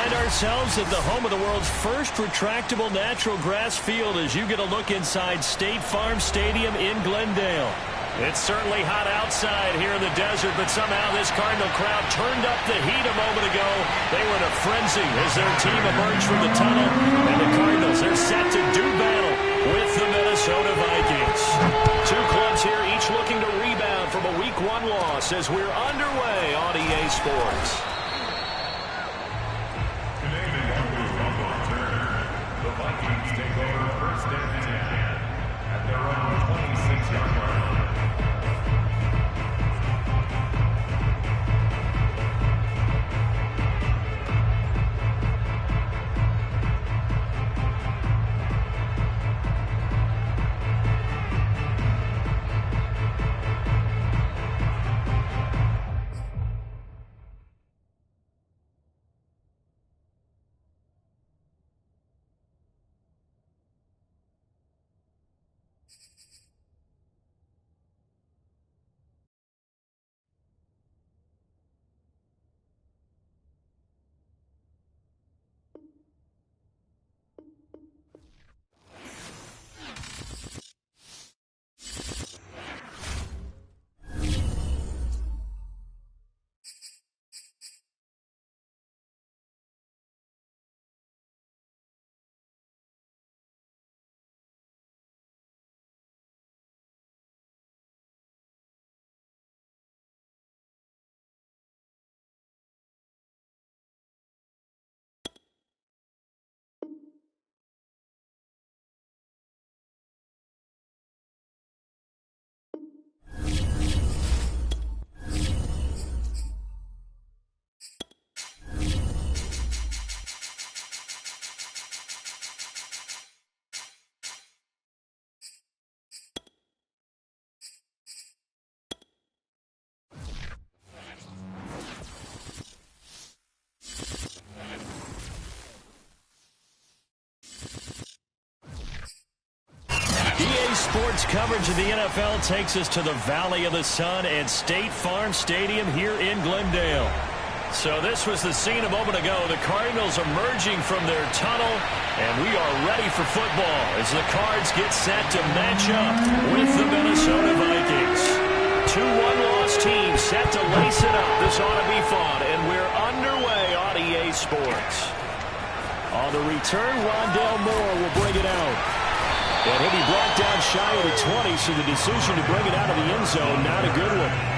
find ourselves at the home of the world's first retractable natural grass field as you get a look inside State Farm Stadium in Glendale. It's certainly hot outside here in the desert, but somehow this Cardinal crowd turned up the heat a moment ago. They were in a frenzy as their team emerged from the tunnel, and the Cardinals, they're set to do battle with the Minnesota Vikings. Two clubs here, each looking to rebound from a Week 1 loss as we're underway on EA Sports. The Vikings take over first and 10 at their own 26-yard line. EA Sports coverage of the NFL takes us to the Valley of the Sun and State Farm Stadium here in Glendale. So this was the scene a moment ago. The Cardinals emerging from their tunnel, and we are ready for football as the Cards get set to match up with the Minnesota Vikings. Two one-loss teams set to lace it up. This ought to be fun, and we're underway on EA Sports. On the return, Rondale Moore will bring it out. And he'll be brought down shy of the 20, so the decision to bring it out of the end zone, not a good one.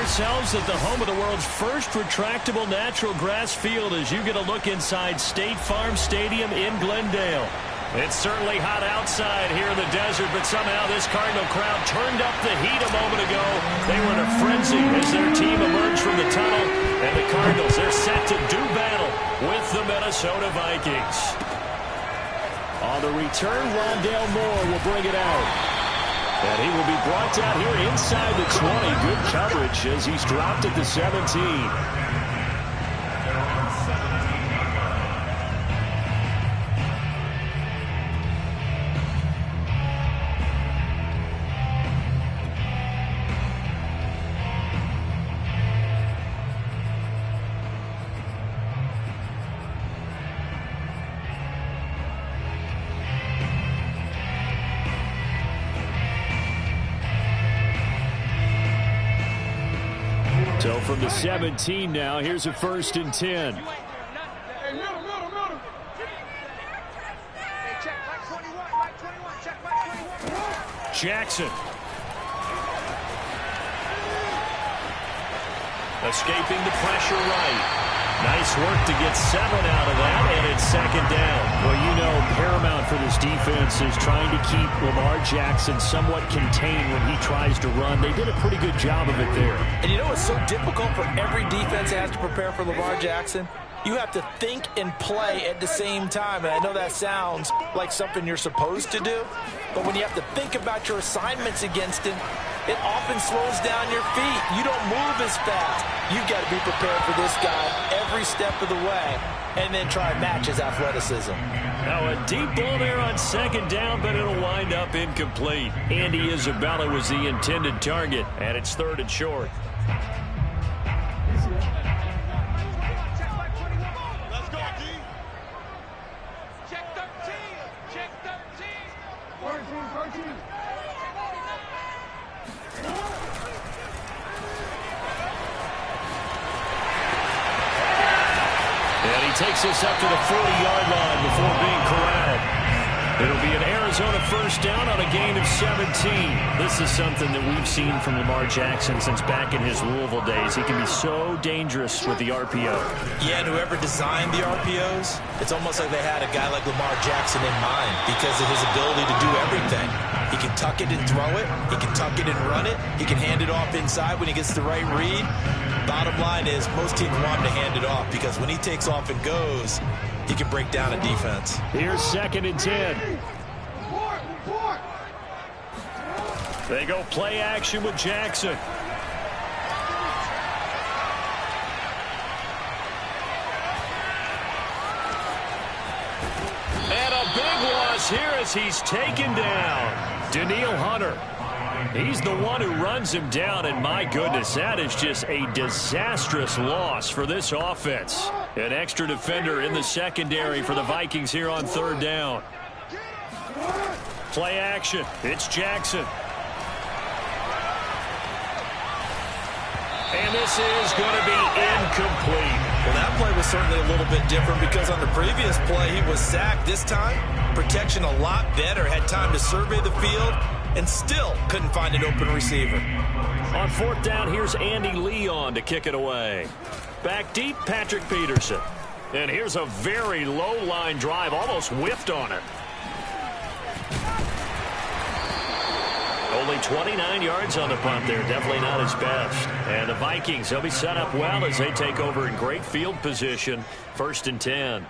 ourselves at the home of the world's first retractable natural grass field as you get a look inside State Farm Stadium in Glendale. It's certainly hot outside here in the desert, but somehow this Cardinal crowd turned up the heat a moment ago. They were in a frenzy as their team emerged from the tunnel, and the Cardinals, they're set to do battle with the Minnesota Vikings. On the return, Rondale Moore will bring it out. And he will be brought down here inside the 20. Good coverage as he's dropped at the 17. So from the 17 now, here's a 1st and 10. Jackson. Escaping the pressure right. Nice work to get 7 out of that, and it's 2nd down. Well, you know, paramount for this defense is trying to keep Lamar Jackson somewhat contained when he tries to run. They did a pretty good job of it there. And you know what's so difficult for every defense that has to prepare for Lamar Jackson? You have to think and play at the same time. And I know that sounds like something you're supposed to do, but when you have to think about your assignments against him, it often slows down your feet. You don't move as fast. You've got to be prepared for this guy every step of the way and then try and match his athleticism. Now a deep ball there on 2nd down, but it'll wind up incomplete. Andy Isabella was the intended target, and it's 3rd and short. Takes us up to the 40-yard line before being corralled. It'll be an Arizona 1st down on a gain of 17. This is something that we've seen from Lamar Jackson since back in his Louisville days. He can be so dangerous with the RPO. Yeah, and whoever designed the RPOs, it's almost like they had a guy like Lamar Jackson in mind because of his ability to do everything. He can tuck it and throw it. He can tuck it and run it. He can hand it off inside when he gets the right read. Bottom line is most teams want him to hand it off because when he takes off and goes, he can break down a defense. Here's 2nd and 10. They go play action with Jackson. And a big loss here as he's taken down. Danielle Hunter. He's the one who runs him down, and my goodness, that is just a disastrous loss for this offense. An extra defender in the secondary for the Vikings here on 3rd down. Play action. It's Jackson. And this is going to be incomplete. Well, that play was certainly a little bit different because on the previous play, he was sacked. This time, protection a lot better. Had time to survey the field and still couldn't find an open receiver. On 4th down, here's Andy Leon to kick it away. Back deep, Patrick Peterson. And here's a very low-line drive, almost whiffed on it. Only 29 yards on the punt there. Definitely not his best. And the Vikings, they'll be set up well as they take over in great field position. 1st and 10.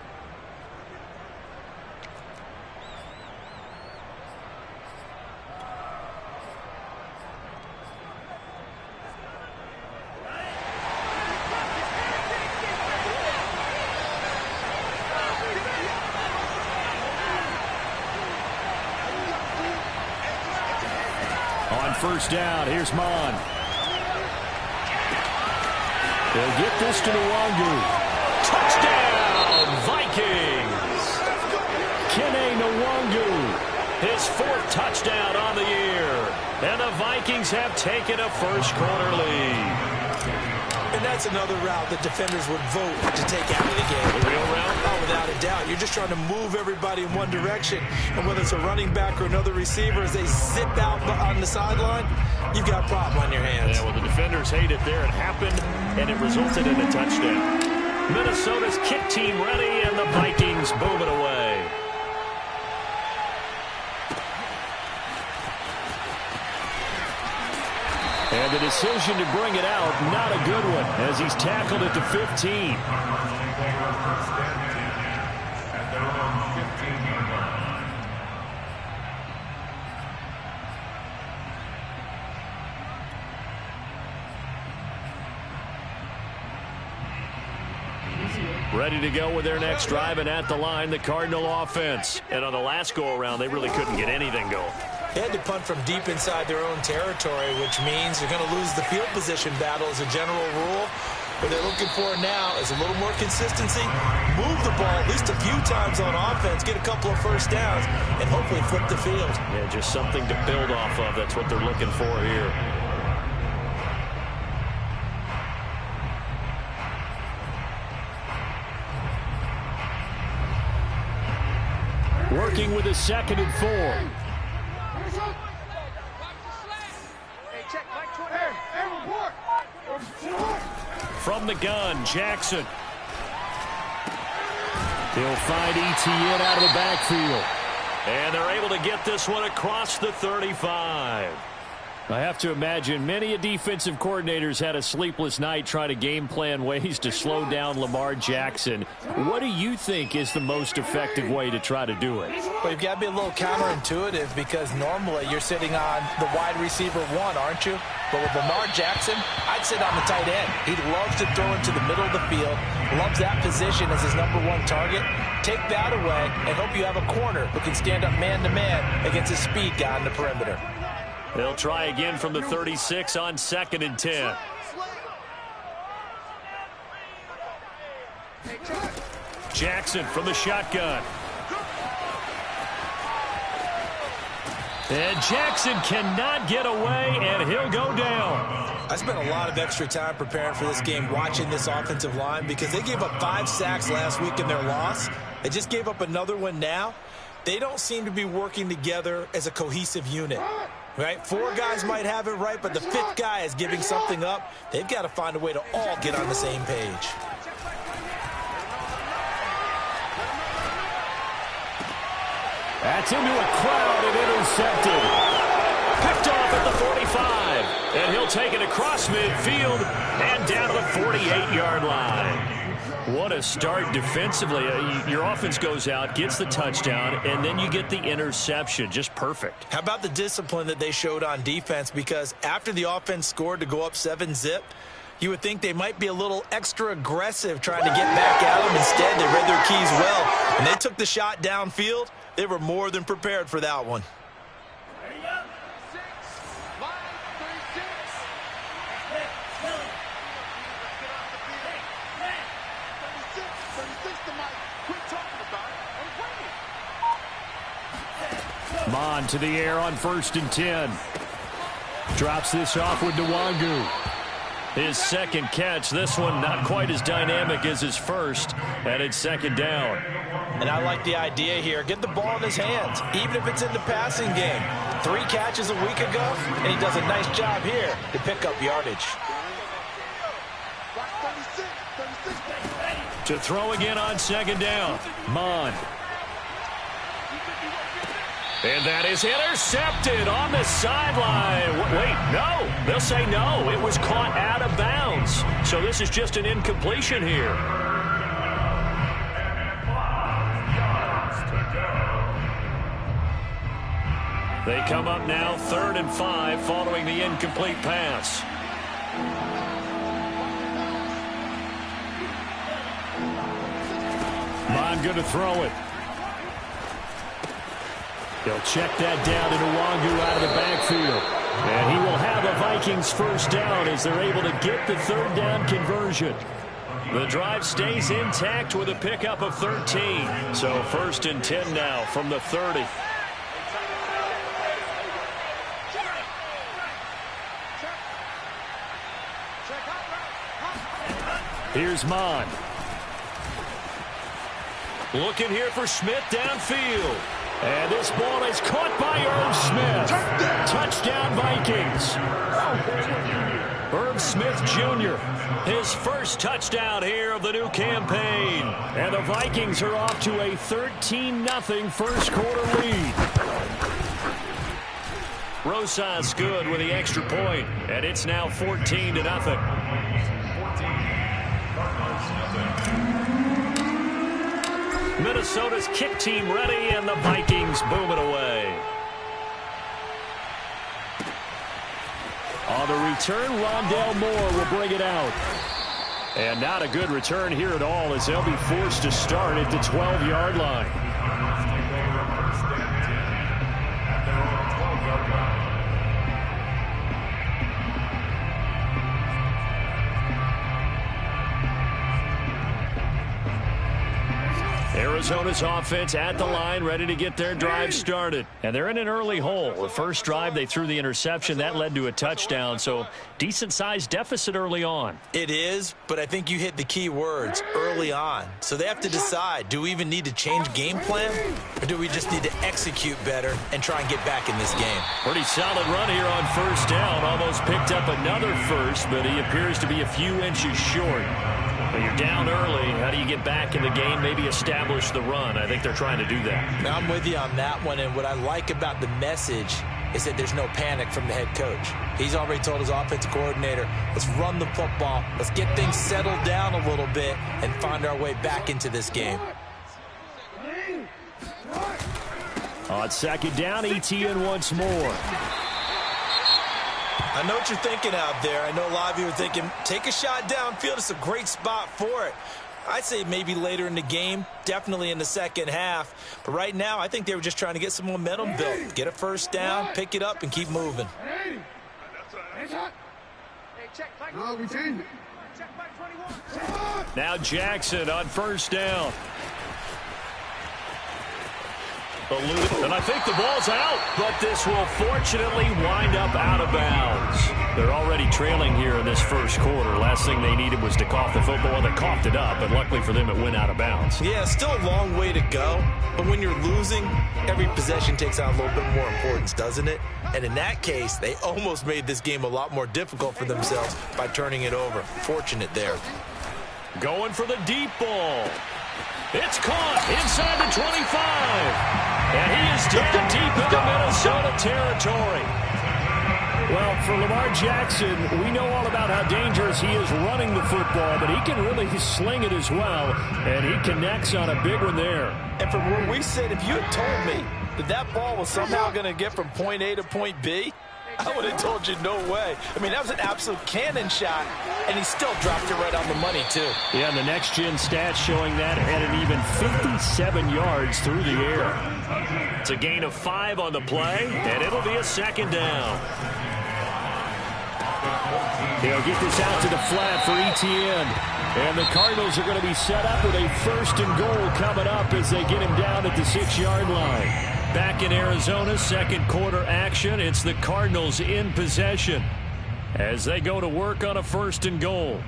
On 1st down, here's Mon. They'll get this to Nwangu. Touchdown, Vikings! Kene Nwangu, his 4th touchdown on the year. And the Vikings have taken a first-quarter lead. And that's another route that defenders would vote to take out of the game. The real route? Oh, without a doubt. You're just trying to move everybody in one direction. And whether it's a running back or another receiver, as they zip out on the sideline, you've got a problem on your hands. Yeah, well, the defender haters hate it there. It happened, and it resulted in a touchdown. Minnesota's kick team ready, and the Vikings boom it away. And the decision to bring it out, not a good one, as he's tackled at the 15. Ready to go with their next drive, and at the line, the Cardinal offense. And on the last go-around, they really couldn't get anything going. They had to punt from deep inside their own territory, which means they're going to lose the field position battle as a general rule. What they're looking for now is a little more consistency, move the ball at least a few times on offense, get a couple of first downs, and hopefully flip the field. Yeah, just something to build off of. That's what they're looking for here. Working with a 2nd and 4. From the gun, Jackson. He'll find Etienne out of the backfield. And they're able to get this one across the 35. I have to imagine many defensive coordinators had a sleepless night trying to game plan ways to slow down Lamar Jackson. What do you think is the most effective way to try to do it? Well, you've got to be a little counterintuitive because normally you're sitting on the wide receiver 1, aren't you? But with Lamar Jackson, I'd sit on the tight end. He loves to throw into the middle of the field, loves that position as his #1 target. Take that away and hope you have a corner who can stand up man-to-man against a speed guy on the perimeter. They'll try again from the 36 on 2nd and 10. Jackson from the shotgun. And Jackson cannot get away, and he'll go down. I spent a lot of extra time preparing for this game watching this offensive line because they gave up 5 sacks last week in their loss. They just gave up another one now. They don't seem to be working together as a cohesive unit. Right? 4 guys might have it right, but the 5th guy is giving something up. They've got to find a way to all get on the same page. That's into a crowd and intercepted. Picked off at the 45. And he'll take it across midfield and down to the 48-yard line. What a start defensively. Your offense goes out, gets the touchdown, and then you get the interception. Just perfect. How about the discipline that they showed on defense? Because after the offense scored to go up 7-zip, you would think they might be a little extra aggressive trying to get back at them. Instead, they read their keys well, and they took the shot downfield. They were more than prepared for that one. Mon to the air on 1st and 10. Drops this off with Nwangu. His 2nd catch. This one not quite as dynamic as his first. And it's 2nd down. And I like the idea here. Get the ball in his hands, even if it's in the passing game. 3 catches a week ago, and he does a nice job here to pick up yardage. To throw again on 2nd down. Mon. And that is intercepted on the sideline. Wait, no. They'll say no. It was caught out of bounds. So this is just an incompletion here. They come up now 3rd and 5 following the incomplete pass. Mon going to throw it. He'll check that down to Nwangu out of the backfield. And he will have a Vikings first down as they're able to get the 3rd down conversion. The drive stays intact with a pickup of 13. So 1st and 10 now from the 30. Here's Mon. Looking here for Smith downfield. And this ball is caught by Irv Smith. Touchdown Vikings. Irv Smith Jr., his first touchdown here of the new campaign. And the Vikings are off to a 13-0 first quarter lead. Rosas good with the extra point, and it's now 14-0. Minnesota's kick team ready, and the Vikings boom it away. On the return, Rondale Moore will bring it out. And not a good return here at all, as they'll be forced to start at the 12-yard line. Arizona's offense at the line, ready to get their drive started. And they're in an early hole. The first drive, they threw the interception. That led to a touchdown, so decent-sized deficit early on. It is, but I think you hit the key words, early on. So they have to decide, do we even need to change game plan, or do we just need to execute better and try and get back in this game? Pretty solid run here on first down. Almost picked up another first, but he appears to be a few inches short. But you're down early. How do you get back in the game, maybe establish the run? I think they're trying to do that. Now, I'm with you on that one, and what I like about the message is that there's no panic from the head coach. He's already told his offensive coordinator, let's run the football, let's get things settled down a little bit and find our way back into this game. On second down, Etienne once more. I know what you're thinking out there. I know a lot of you are thinking, take a shot downfield. It's a great spot for it. I'd say maybe later in the game, definitely in the second half. But right now, I think they were just trying to get some momentum built. Get a first down, pick it up, and keep moving. Now Jackson on first down. And I think the ball's out, but this will fortunately wind up out of bounds. They're already trailing here in this first quarter. Last thing they needed was to cough the football. They coughed it up, but luckily for them, it went out of bounds. Yeah, still a long way to go, but when you're losing, every possession takes on a little bit more importance, doesn't it? And in that case, they almost made this game a lot more difficult for themselves by turning it over. Fortunate there. Going for the deep ball. It's caught inside the 25. And he is taken deep into Minnesota territory. Well, for Lamar Jackson, we know all about how dangerous he is running the football, but he can really sling it as well, and he connects on a big one there. And from where we sit, if you had told me that that ball was somehow going to get from point A to point B, I would have told you no way. I mean, that was an absolute cannon shot, and he still dropped it right on the money, too. Yeah, and the next-gen stats showing that had an even 57 yards through the air. It's a gain of 5 on the play, and it'll be a second down. He'll get this out to the flat for Etienne. And the Cardinals are going to be set up with a first and goal coming up as they get him down at the 6-yard line. Back in Arizona, second quarter action. It's the Cardinals in possession as they go to work on a first and goal.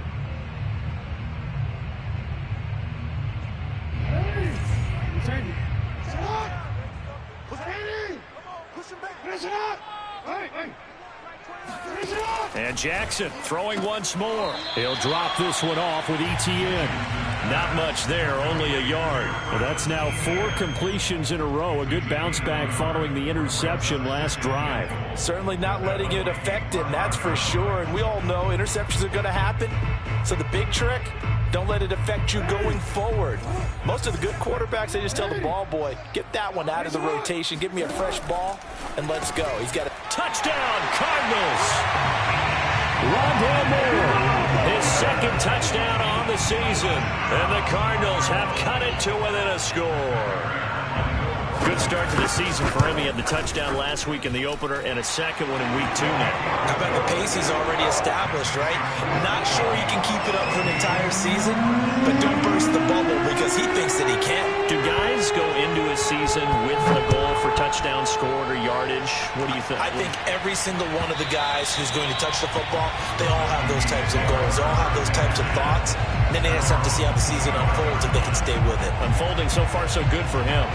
And Jackson throwing once more. He'll drop this one off with Etienne. Not much there, only a yard. Well, that's now 4 completions in a row. A good bounce back following the interception last drive. Certainly not letting it affect him, that's for sure. And we all know interceptions are going to happen. So the big trick, don't let it affect you going forward. Most of the good quarterbacks, they just tell the ball boy, get that one out of the rotation, give me a fresh ball, and let's go. He's got a touchdown, Cardinals. Rondale Moore, his second touchdown on the season. And the Cardinals have cut it to within a score. Good start to the season for him. He had the touchdown last week in the opener and a second one in week 2 now. How about the pace he's already established, right? Not sure he can keep it up for an entire season, but don't burst the bubble because he thinks that he can. Do guys go into a season with a goal for touchdown scored or yardage? What do you think? I think every single one of the guys who's going to touch the football, they all have those types of goals. They all have those types of thoughts. And then they just have to see how the season unfolds if they can stay with it. Unfolding so far so good for him.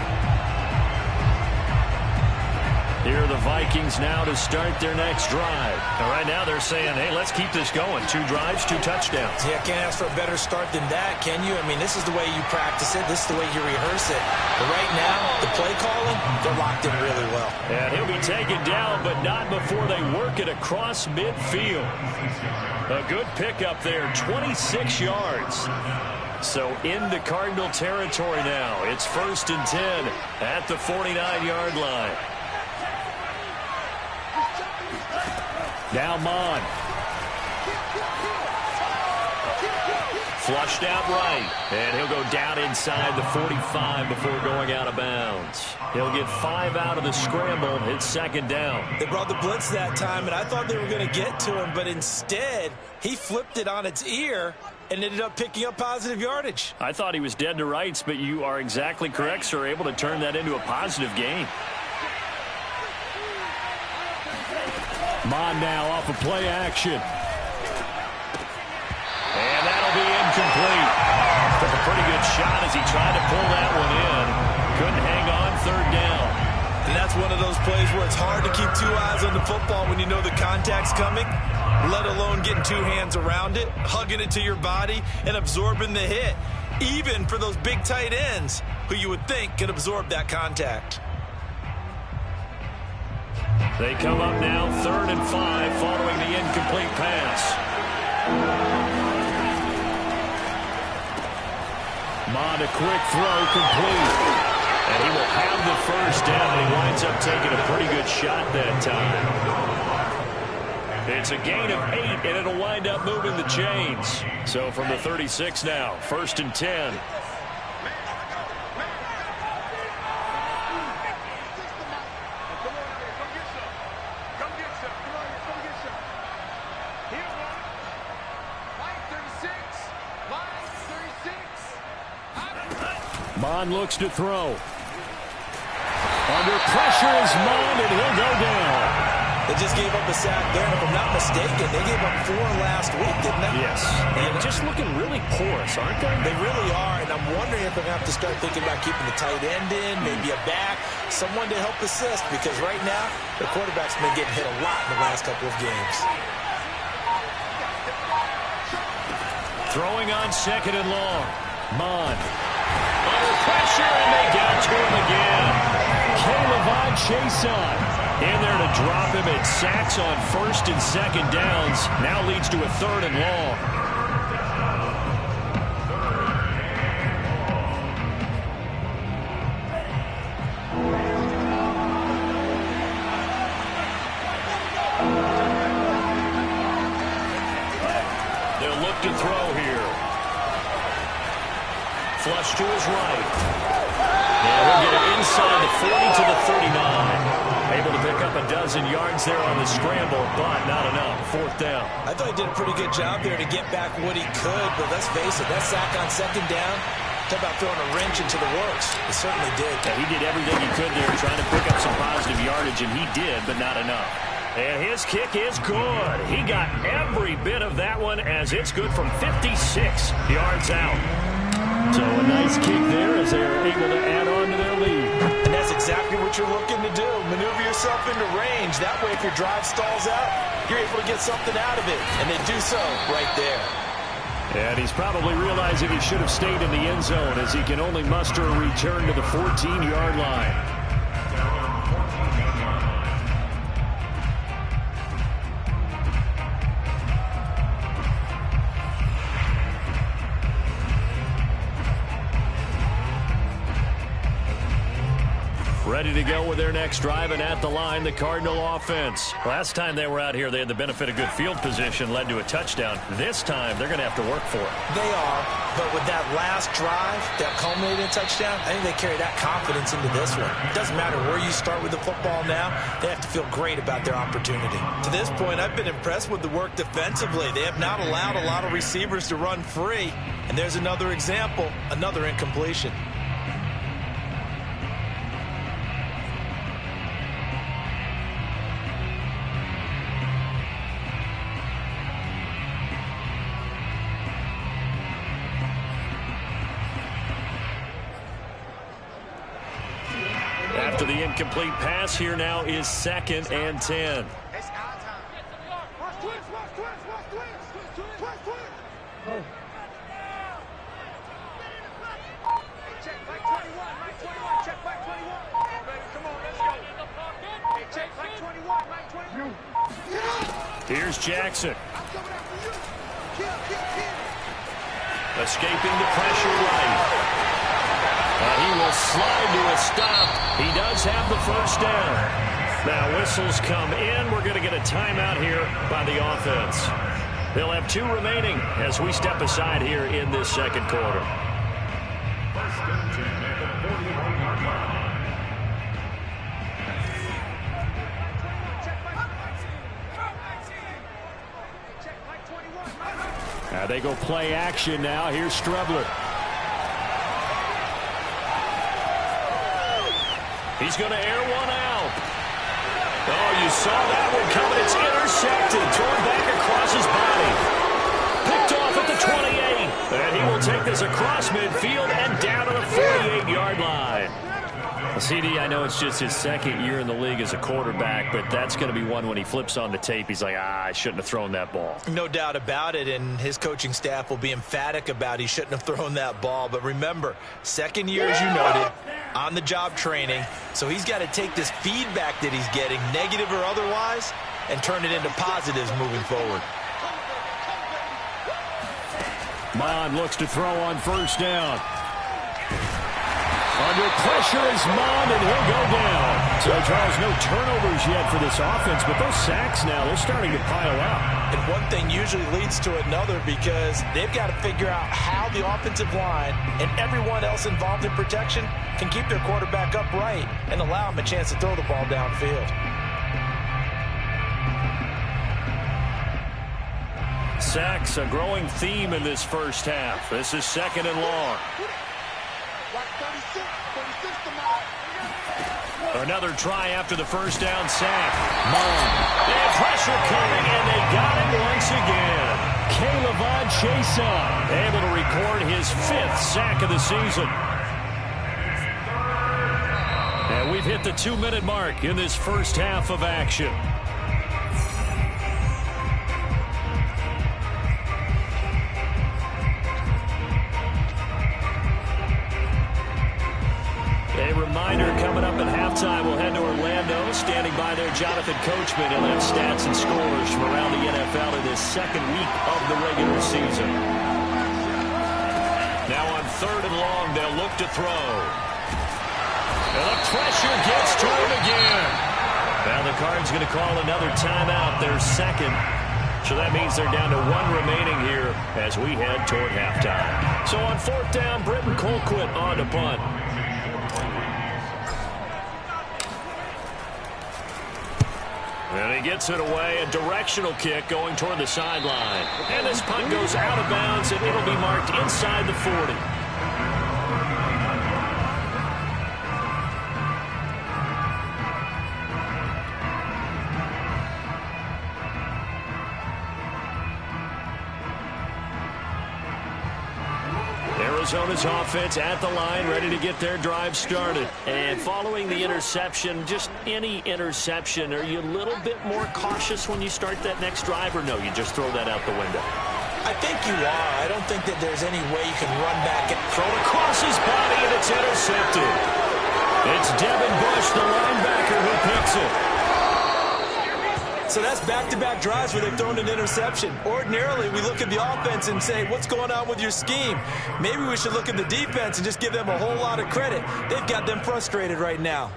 Here are the Vikings now to start their next drive. And right now they're saying, hey, let's keep this going. 2 drives, 2 touchdowns. Yeah, can't ask for a better start than that, can you? I mean, this is the way you practice it. This is the way you rehearse it. But right now, the play calling, they're locked in really well. And he'll be taken down, but not before they work it across midfield. A good pickup there, 26 yards. So into Cardinal territory now. It's 1st and 10 at the 49-yard line. Now Mon. Flushed out right. And he'll go down inside the 45 before going out of bounds. He'll get 5 out of the scramble. It's 2nd down. They brought the blitz that time, and I thought they were going to get to him, but instead he flipped it on its ear and ended up picking up positive yardage. I thought he was dead to rights, but you are exactly correct, sir. Able to turn that into a positive gain. Mon now off of play action. And that'll be incomplete. Took a pretty good shot as he tried to pull that one in. Couldn't hang on, 3rd down. And that's one of those plays where it's hard to keep 2 eyes on the football when you know the contact's coming, let alone getting 2 hands around it, hugging it to your body, and absorbing the hit, even for those big tight ends who you would think can absorb that contact. They come up now 3rd and 5 following the incomplete pass. Mon, a quick throw complete. And he will have the 1st down. He winds up taking a pretty good shot that time. It's a gain of 8, and it'll wind up moving the chains. So from the 36 now, 1st and 10. Mon looks to throw. Under pressure is Mon, and he'll go down. They just gave up a sack there, and if I'm not mistaken, they gave up 4 last week, didn't they? Yes. And just looking really porous, aren't they? They really are, and I'm wondering if they're going to have to start thinking about keeping the tight end in, maybe a back, someone to help assist, because right now, the quarterback's been getting hit a lot in the last couple of games. Throwing on 2nd and long. Mon. Under pressure, and they get to him again. Caleb Chason in there to drop him. It sacks on 1st and 2nd downs. Now leads to a 3rd and long. They'll look to throw here. Flush to his right. And we'll get it inside the 40 to the 39. Able to pick up a dozen yards there on the scramble, but not enough. 4th down. I thought he did a pretty good job there to get back what he could, but let's face it, that sack on 2nd down, talk about throwing a wrench into the works. It certainly did. Yeah, he did everything he could there trying to pick up some positive yardage, and he did, but not enough. And his kick is good. He got every bit of that one as it's good from 56 yards out. So a nice kick there as they're able to add on to their lead. And that's exactly what you're looking to do. Maneuver yourself into range. That way, if your drive stalls out, you're able to get something out of it. And they do so right there. And he's probably realizing he should have stayed in the end zone as he can only muster a return to the 14-yard line. Ready to go with their next drive, and at the line, the Cardinal offense. Last time they were out here, they had the benefit of good field position, led to a touchdown. This time, they're going to have to work for it. They are, but with that last drive that culminated in a touchdown, I think they carry that confidence into this one. It doesn't matter where you start with the football now, they have to feel great about their opportunity. To this point, I've been impressed with the work defensively. They have not allowed a lot of receivers to run free, and there's another example, another incompletion. After the incomplete pass, here now is 2nd and 10. Here's Jackson. Escaping the pressure right. And he will slide to a stop. He does have the first down. Now whistles come in. We're going to get a timeout here by the offense. They'll have 2 remaining as we step aside here in this second quarter. First and 10 at the 41-yard line. They go play action now. Here's Strebler. He's going to air one out. Oh, you saw that one coming. It's intercepted. Thrown back across his body. Picked off at the 28. And he will take this across midfield and down to the 48-yard line. CD, I know it's just his 2nd year in the league as a quarterback, but that's going to be one when he flips on the tape, he's like, I shouldn't have thrown that ball. No doubt about it, and his coaching staff will be emphatic about he shouldn't have thrown that ball. But remember, 2nd year, as you noted, on-the-job training, so he's got to take this feedback that he's getting, negative or otherwise, and turn it into positives moving forward. Mon looks to throw on first down. Under pressure is Mond, and he'll go down. So, Charles, no turnovers yet for this offense, but those sacks now, they're starting to pile up. And one thing usually leads to another because they've got to figure out how the offensive line and everyone else involved in protection can keep their quarterback upright and allow him a chance to throw the ball downfield. Sacks, a growing theme in this first half. This is 2nd and long. Another try after the first down sack. And pressure coming, and they got him once again. Caleb Chason able to record his 5th sack of the season. And we've hit the 2-minute mark in this first half of action. A reminder, coming up at halftime, we'll head to Orlando. Standing by there, Jonathan Coachman. He'll have stats and scores from around the NFL in this 2nd week of the regular season. Now on 3rd and long, they'll look to throw. And the pressure gets to him again. Now the Cards going to call another timeout, their 2nd. So that means they're down to 1 remaining here as we head toward halftime. So on 4th down, Britton Colquitt on to punt. And he gets it away, a directional kick going toward the sideline. And this punt goes out of bounds, and it'll be marked inside the 40. Arizona's offense at the line, ready to get their drive started. And following the interception, just any interception, are you a little bit more cautious when you start that next drive, or no, you just throw that out the window? I think you are. I don't think that there's any way you can run back and throw it across his body, and it's intercepted. It's Devin Bush, the linebacker, who picks it. So that's back-to-back drives where they've thrown an interception. Ordinarily, we look at the offense and say, what's going on with your scheme? Maybe we should look at the defense and just give them a whole lot of credit. They've got them frustrated right now.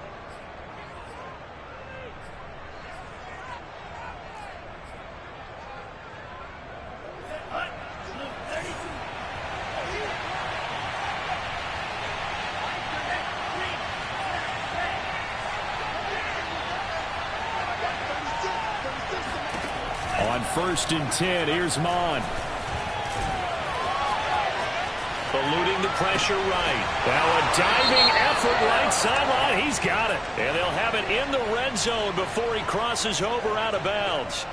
On 1st and 10, here's Mon. Eluding the pressure right. Now a diving effort right sideline. He's got it. And they'll have it in the red zone before he crosses over out of bounds.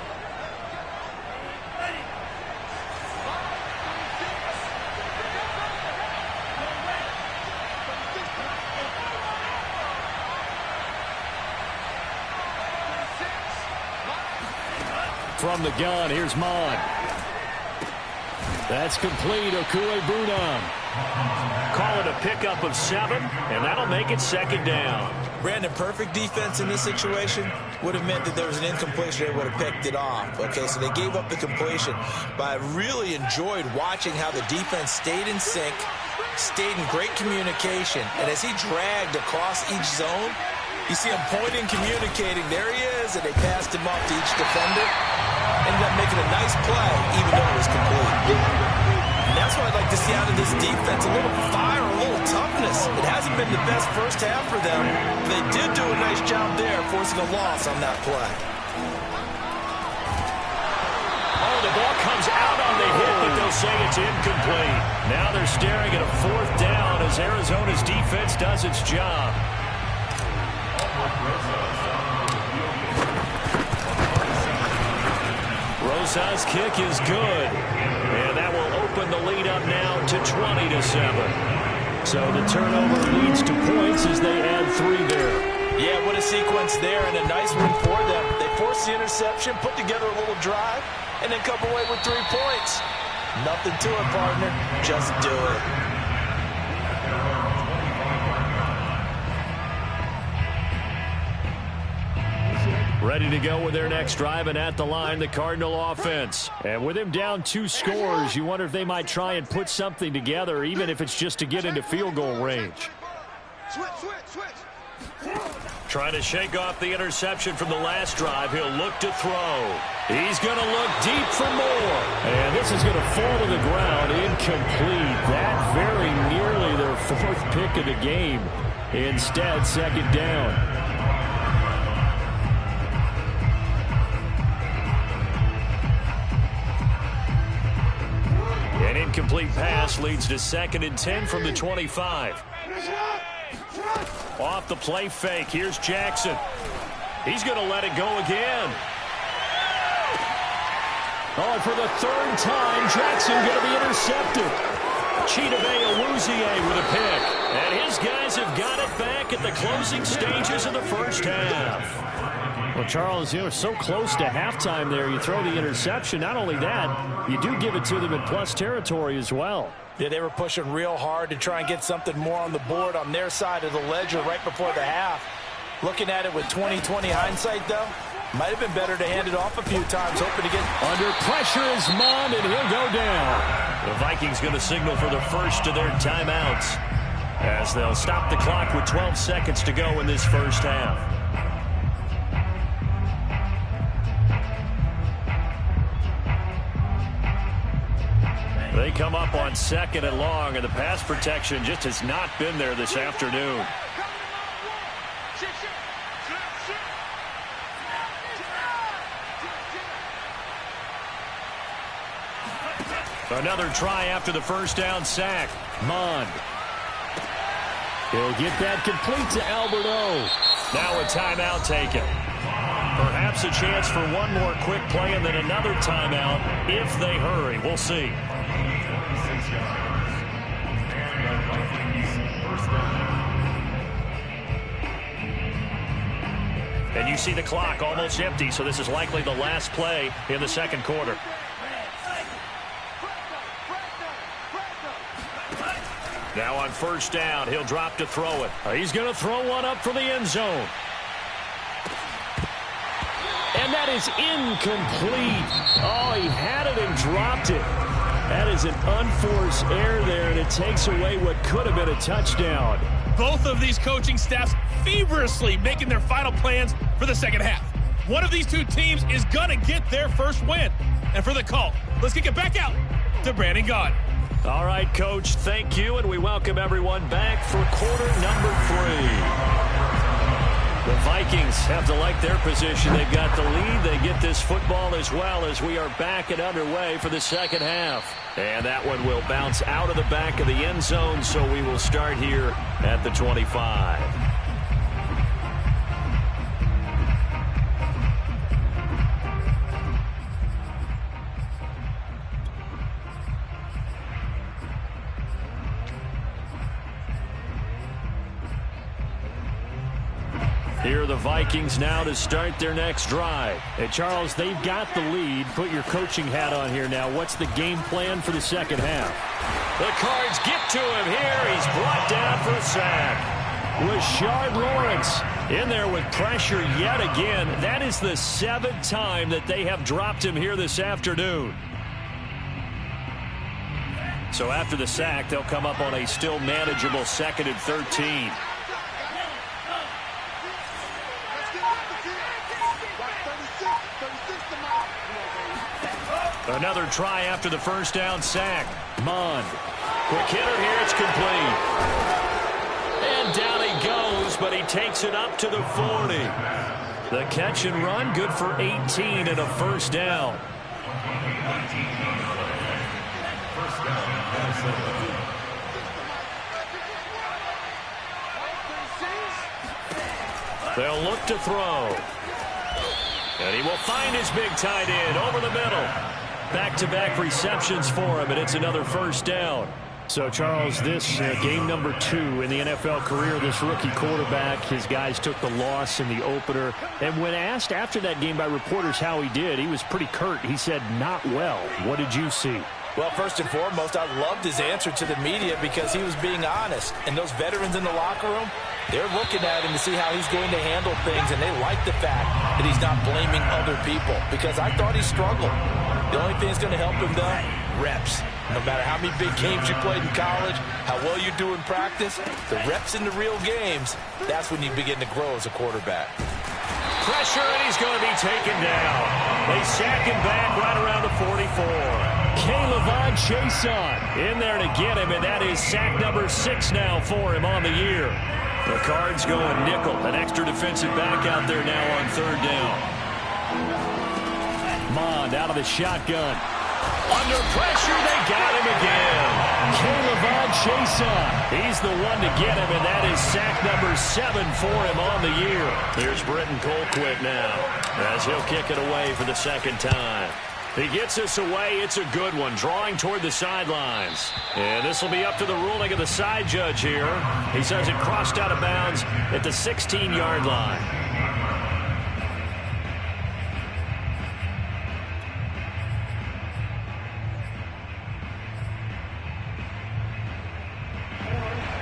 From the gun, here's Mon. That's complete. Okuegbunam. Call it a pickup of 7, and that'll make it second down. Brandon, perfect defense in this situation would have meant that there was an incompletion. They would have picked it off. Okay, so they gave up the completion. But I really enjoyed watching how the defense stayed in sync, stayed in great communication. And as he dragged across each zone, you see him pointing, communicating. There he is, and they passed him off to each defender. Ended up making a nice play, even though it was complete. And that's what I'd like to see out of this defense. A little fire, a little toughness. It hasn't been the best first half for them. They did do a nice job there, forcing a loss on that play. Oh, the ball comes out on the hit, but they'll say it's incomplete. Now they're staring at a 4th down as Arizona's defense does its job. Rosa's kick is good, and that will open the lead up now to 20-7. So the turnover leads to points as they add 3 there. Yeah, what a sequence there, and a nice one for them. They forced the interception, put together a little drive, and then come away with 3 points. Nothing to it, partner. Just do it. Ready to go with their next drive, and at the line, the Cardinal offense. And with him down 2 scores, you wonder if they might try and put something together, even if it's just to get into field goal range. Trying to shake off the interception from the last drive. He'll look to throw. He's going to look deep for more. And this is going to fall to the ground. Incomplete. That very nearly their 4th pick of the game. Instead, second down. An incomplete pass leads to 2nd and 10 from the 25. Off the play fake. Here's Jackson. He's going to let it go again. Oh, and for the 3rd time, Jackson going to be intercepted. Chidobe Awuzie with a pick. And his guys have got it back at the closing stages of the first half. Well, Charles, you were so close to halftime there. You throw the interception. Not only that, you do give it to them in plus territory as well. Yeah, they were pushing real hard to try and get something more on the board on their side of the ledger right before the half. Looking at it with 20/20 hindsight, though, might have been better to hand it off a few times, hoping to get... Under pressure is Mond, and he'll go down. The Vikings going to signal for the first of their timeouts as they'll stop the clock with 12 seconds to go in this first half. They come up on 2nd and long, and the pass protection just has not been there this afternoon. Another try after the first down sack. Mond. He'll get that complete to Alberto. Now a timeout taken. Perhaps a chance for one more quick play and then another timeout if they hurry. We'll see. And you see the clock almost empty, so this is likely the last play in the second quarter. Now on first down, he'll drop to throw it. He's going to throw one up for the end zone. And that is incomplete. Oh, he had it and dropped it. That is an unforced error there, and it takes away what could have been a touchdown. Both of these coaching staffs feverishly making their final plans for the second half. One of these two teams is going to get their first win. And for the call, let's kick it back out to Brandon Gaudin. All right, Coach, thank you, and we welcome everyone back for quarter number 3. The Vikings have to like their position. They've got the lead. They get this football as well as we are back and underway for the second half. And that one will bounce out of the back of the end zone, so we will start here at the 25. Here are the Vikings now to start their next drive. And Charles, they've got the lead. Put your coaching hat on here now. What's the game plan for the second half? The Cards get to him here. He's brought down for a sack. Rashard Lawrence in there with pressure yet again. That is the 7th time that they have dropped him here this afternoon. So after the sack, they'll come up on a still manageable 2nd and 13. Another try after the first down sack. Mond. Quick hitter here. It's complete. And down he goes, but he takes it up to the 40. The catch and run, good for 18 and a first down. They'll look to throw. And he will find his big tight end over the middle. Back-to-back receptions for him, and it's another first down. So, Charles, this game number 2 in the NFL career, this rookie quarterback, his guys took the loss in the opener. And when asked after that game by reporters how he did, he was pretty curt. He said, not well. What did you see? Well, first and foremost, I loved his answer to the media because he was being honest. And those veterans in the locker room, they're looking at him to see how he's going to handle things, and they like the fact that he's not blaming other people because I thought he struggled. The only thing that's going to help him, though, reps. No matter how many big games you played in college, how well you do in practice, the reps in the real games, that's when you begin to grow as a quarterback. Pressure, and he's going to be taken down. They sack him back right around the 44. K'Lavon Chaisson in there to get him, and that is sack number 6 now for him on the year. The Cards going nickel, an extra defensive back out there now on 3rd down. Mond out of the shotgun. Under pressure, they got him again. K'Lavon Chaisson, he's the one to get him, and that is sack number 7 for him on the year. Here's Britton Colquitt now, as he'll kick it away for the 2nd time. He gets this away. It's a good one, drawing toward the sidelines. And this will be up to the ruling of the side judge here. He says it crossed out of bounds at the 16-yard line.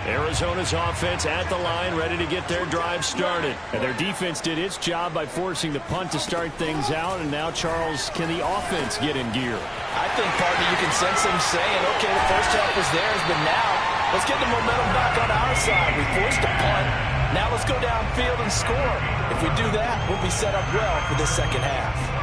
Arizona's offense at the line, ready to get their drive started. And their defense did its job by forcing the punt to start things out. And now, Charles, can the offense get in gear? I think, partner, you can sense them saying, okay, the first half was theirs, but now let's get the momentum back on our side. We forced a punt. Now let's go downfield and score. If we do that, we'll be set up well for this second half.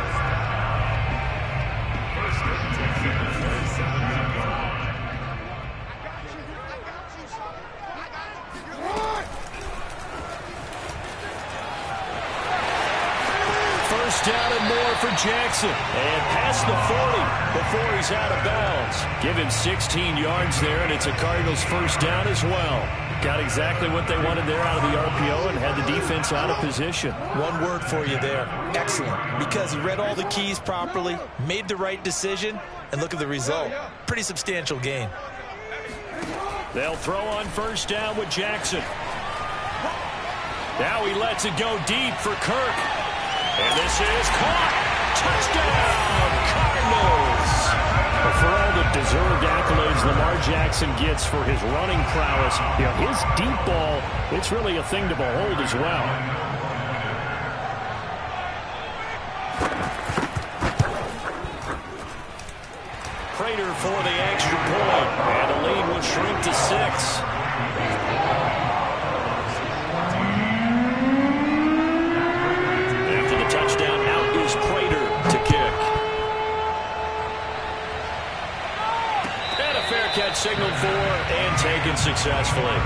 Down and more for Jackson. And past the 40 before he's out of bounds. Give him 16 yards there, and it's a Cardinals first down as well. Got exactly what they wanted there out of the RPO and had the defense out of position. One word for you there. Excellent. Because he read all the keys properly, made the right decision, and look at the result. Pretty substantial gain. They'll throw on first down with Jackson. Now he lets it go deep for Kirk. And this is caught. Touchdown, Cardinals. For all the deserved accolades Lamar Jackson gets for his running prowess, his deep ball, it's really a thing to behold as well. Prater for the extra point. And the lead will shrink to 6. Touchdown, out is Prater to kick. And a fair catch signaled for and taken successfully.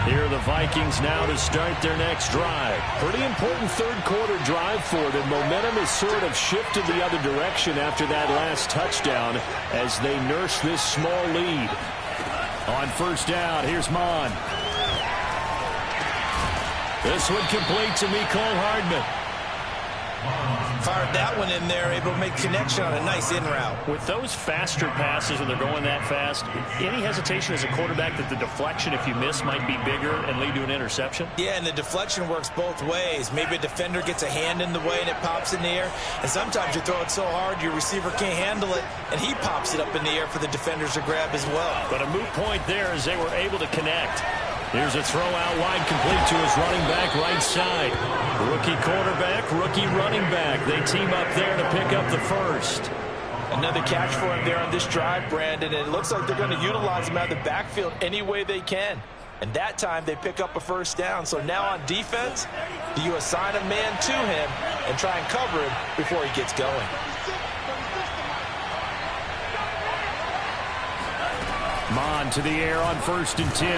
Here are the Vikings now to start their next drive. Pretty important third-quarter drive for them. Momentum has sort of shifted the other direction after that last touchdown as they nurse this small lead. On first down, here's Mond. This one complete to Mecole Hardman. Fired that one in there, able to make connection on a nice in route. With those faster passes when they're going that fast, any hesitation as a quarterback that the deflection, if you miss, might be bigger and lead to an interception? Yeah, and the deflection works both ways. Maybe a defender gets a hand in the way and it pops in the air. And sometimes you throw it so hard your receiver can't handle it, and he pops it up in the air for the defenders to grab as well. But a moot point there as they were able to connect. Here's a throw out wide, complete to his running back right side. Rookie quarterback, rookie running back. They team up there to pick up the first. Another catch for him there on this drive, Brandon. And it looks like they're going to utilize him out of the backfield any way they can. And that time they pick up a first down. So now on defense, do you assign a man to him and try and cover him before he gets going? Mon to the air on 1st and 10.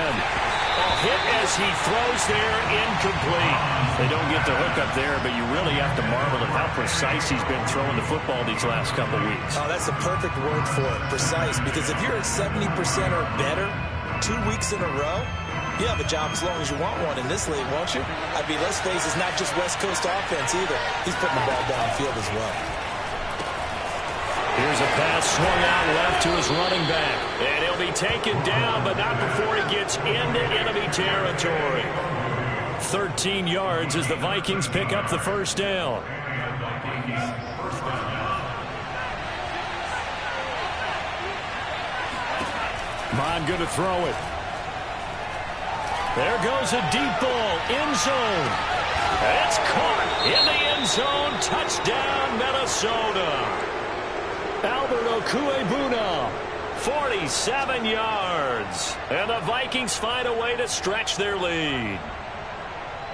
Hit as he throws there, incomplete. They don't get the hook up there, but you really have to marvel at how precise he's been throwing the football these last couple weeks. Oh, that's the perfect word for it, precise, because if you're at 70% or better 2 weeks in a row, you have a job as long as you want one in this league, won't you? I mean, let's face it, it's not just West Coast offense either. He's putting the ball downfield as well. Here's a pass swung out left to his running back. And he'll be taken down, but not before he gets into enemy territory. 13 yards as the Vikings pick up the first down. Mon going to throw it. There goes a deep ball, end zone. It's caught in the end zone. Touchdown, Minnesota. Albert Okuebuna, 47 yards. And the Vikings find a way to stretch their lead.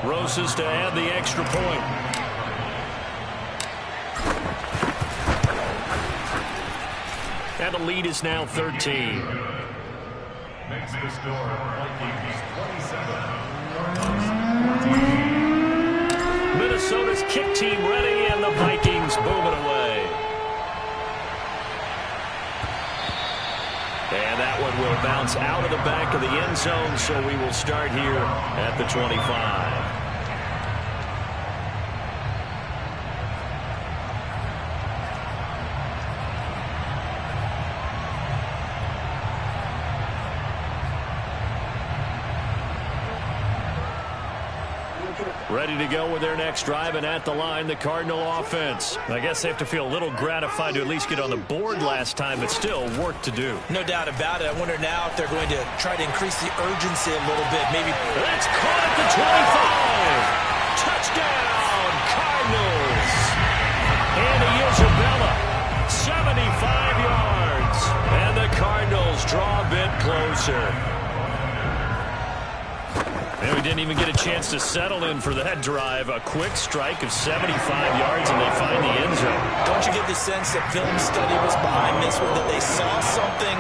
Rosas to add the extra point. And the lead is now 13. Makes the score Vikings 27. Minnesota's kick team ready, and the Vikings boom it away. And that one will bounce out of the back of the end zone, so we will start here at the 25. Ready to go with their next drive, and at the line, the Cardinal offense. I guess they have to feel a little gratified to at least get on the board last time, but still work to do. No doubt about it. I wonder now if they're going to try to increase the urgency a little bit. Maybe. It's caught at the 25. Touchdown, Cardinals. Andy Isabella, 75 yards. And the Cardinals draw a bit closer. And we didn't even get a chance to settle in for that drive. A quick strike of 75 yards, and they find the end zone. Don't you get the sense that film study was behind this one, that they saw something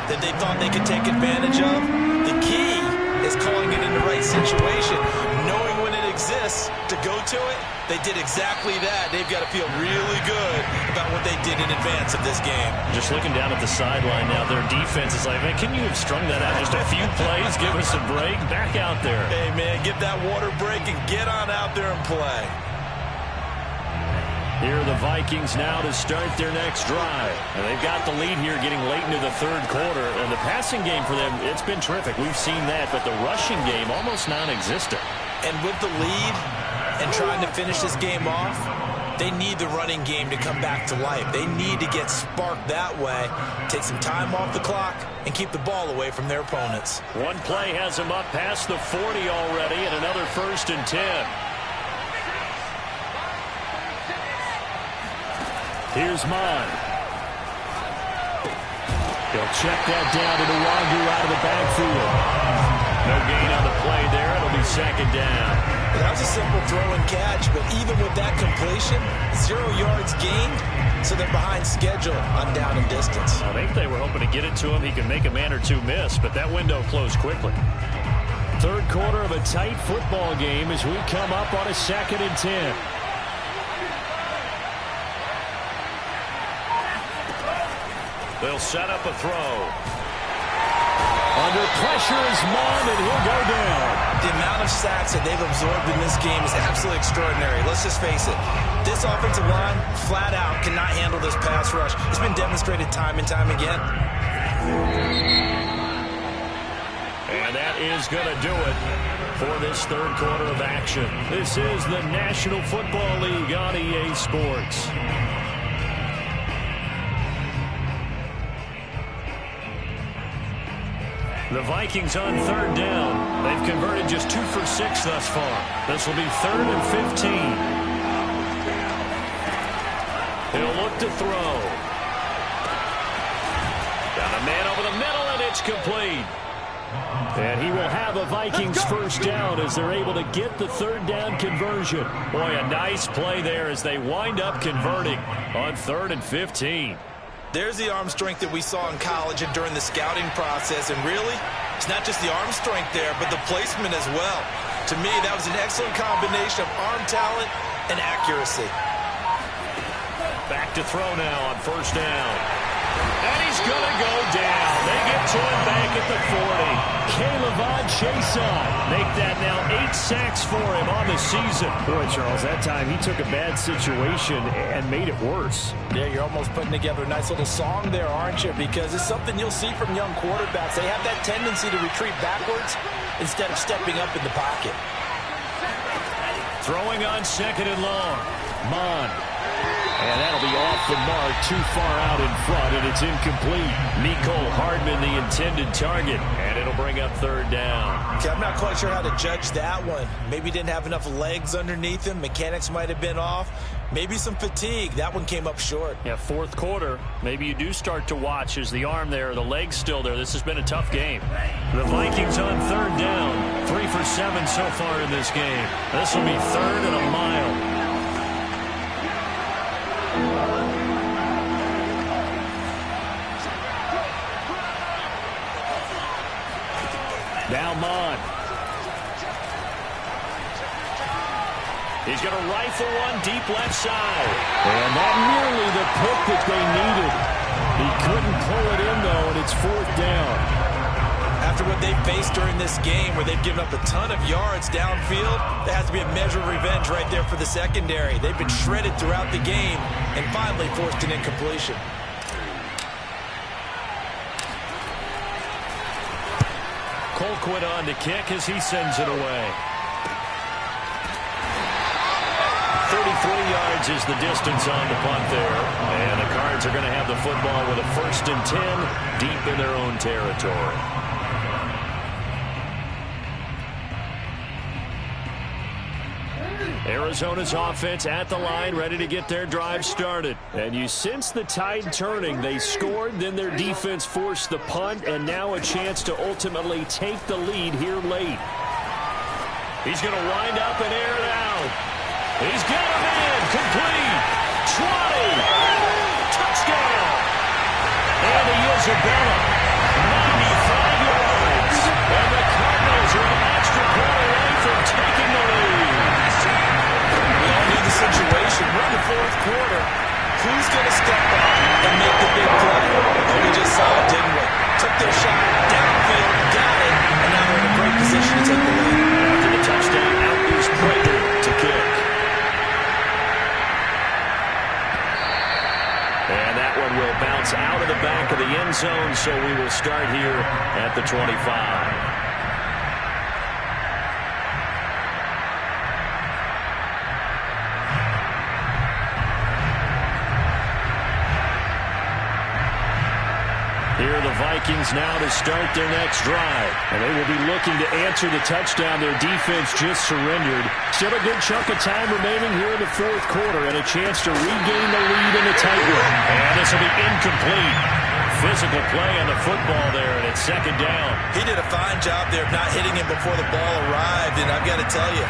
that they thought they could take advantage of? The key is calling it in the right situation, knowing when it exists to go to it. They did exactly that. They've got to feel really good about what they did in advance of this game. Just looking down at the sideline now, their defense is like, man, can you have strung that out just a few plays? Give us a break. Back out there. Hey, man, get that water break and get on out there and play. Here are the Vikings now to start their next drive. And they've got the lead here getting late into the third quarter. And the passing game for them, it's been terrific. We've seen that. But the rushing game, almost non-existent. And with the lead and trying to finish this game off, they need the running game to come back to life. They need to get sparked that way, take some time off the clock, and keep the ball away from their opponents. One play has them up past the 40 already, and another 1st and 10. Here's Mon. He'll check that down to Nwangu out of the backfield. No gain on the play there. It'll be 2nd down. That was a simple throw and catch, but even with that completion, 0 yards gained, so they're behind schedule on down and distance. I think they were hoping to get it to him. He can make a man or two miss, but that window closed quickly. Third quarter of a tight football game as we come up on a 2nd and 10. They'll set up a throw. Under pressure is Mon, and he'll go down. The amount of sacks that they've absorbed in this game is absolutely extraordinary. Let's just face it. This offensive line, flat out, cannot handle this pass rush. It's been demonstrated time and time again. And that is going to do it for this third quarter of action. This is the National Football League on EA Sports. The Vikings on third down. They've converted just 2 for 6 thus far. This will be 3rd and 15. He'll look to throw. Got a man over the middle, and it's complete. And he will have a Vikings first down as they're able to get the third down conversion. Boy, a nice play there as they wind up converting on 3rd and 15. There's the arm strength that we saw in college and during the scouting process. And really, it's not just the arm strength there, but the placement as well. To me, that was an excellent combination of arm talent and accuracy. Back to throw now on first down. And he's going to go down. They get to him back at the 40. K'Lavon Chaisson make that now 8 sacks for him on the season. Boy, Charles, that time he took a bad situation and made it worse. Yeah, you're almost putting together a nice little song there, aren't you? Because it's something you'll see from young quarterbacks. They have that tendency to retreat backwards instead of stepping up in the pocket. Throwing on 2nd and long. Mon. And that'll be off the mark, too far out in front, and it's incomplete. Mecole Hardman, the intended target, and it'll bring up 3rd down. Okay, I'm not quite sure how to judge that one. Maybe didn't have enough legs underneath him. Mechanics might have been off. Maybe some fatigue. That one came up short. Yeah, 4th quarter. Maybe you do start to watch as the arm there, the leg's still there. This has been a tough game. The Vikings on 3rd down. 3 for 7 so far in this game. This will be 3rd and a mile. Now Mon. He's going to rifle one deep left side. And not nearly the pick that they needed. He couldn't pull it in, though, and it's 4th down. After what they've faced during this game, where they've given up a ton of yards downfield, there has to be a measure of revenge right there for the secondary. They've been shredded throughout the game and finally forced an incompletion. Colquitt on the kick as he sends it away. 33 yards is the distance on the punt there. And the Cards are going to have the football with a 1st and 10 deep in their own territory. Arizona's offense at the line, ready to get their drive started. And you sense the tide turning. They scored, then their defense forced the punt, and now a chance to ultimately take the lead here late. He's going to wind up and air it out. He's got him in. Complete. 20. Touchdown. Andy Isabella. 95 yards. And the Cardinals are an extra point away from taking the lead. We all knew the situation. We're in the 4th quarter. Who's going to step up and make the big play? Well, we just saw it, didn't we? Took their shot downfield, got it, and now they're in a great position to take the lead. After the touchdown, out is Prater to kick. And that one will bounce out of the back of the end zone, so we will start here at the 25. Here are the Vikings now to start their next drive. And they will be looking to answer the touchdown their defense just surrendered. Still a good chunk of time remaining here in the 4th quarter and a chance to regain the lead in the tight one. And this will be incomplete. Physical play on the football there, and it's 2nd down. He did a fine job there of not hitting him before the ball arrived, and I've got to tell you,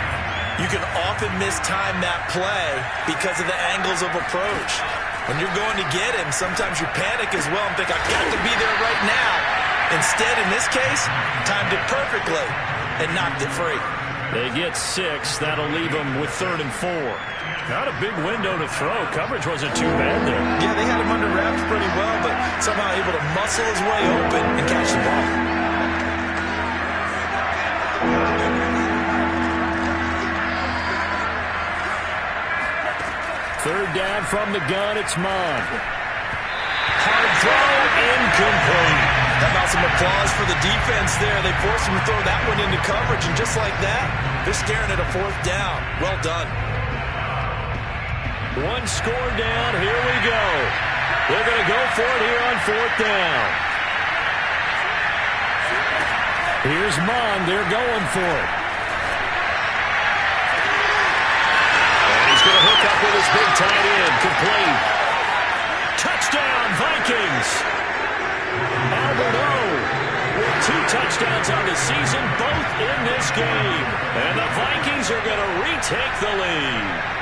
you can often mistime that play because of the angles of approach. When you're going to get him, sometimes you panic as well and think, I've got to be there right now. Instead, in this case, timed it perfectly and knocked it free. They get 6. That'll leave them with 3rd and 4. Not a big window to throw. Coverage wasn't too bad there. Yeah, they had him under wraps pretty well, but somehow able to muscle his way open and catch the ball. Third down from the gun, it's Mond. Hard throw, incomplete. How about some applause for the defense there? They forced him to throw that one into coverage, and just like that, they're staring at a fourth down. Well done. One score down, here we go. They're going to go for it here on fourth down. Here's Mond, they're going for it. And he's going to hook up with his big tight end, complete. Touchdown, Vikings. Albert O with 2 touchdowns on the season, both in this game. And the Vikings are going to retake the lead.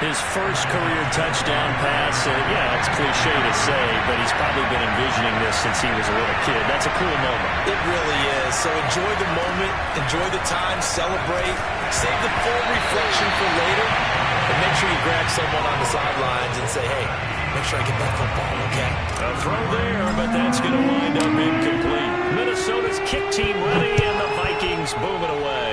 His first career touchdown pass, yeah, it's cliche to say, but he's probably been envisioning this since he was a little kid. That's a cool moment. It really is. So enjoy the moment, enjoy the time, celebrate, save the full reflection for later, and make sure you grab someone on the sidelines and say, hey, make sure I get that football, okay? A throw there, but that's going to wind up incomplete. Minnesota's kick team ready, and the Vikings boom it away.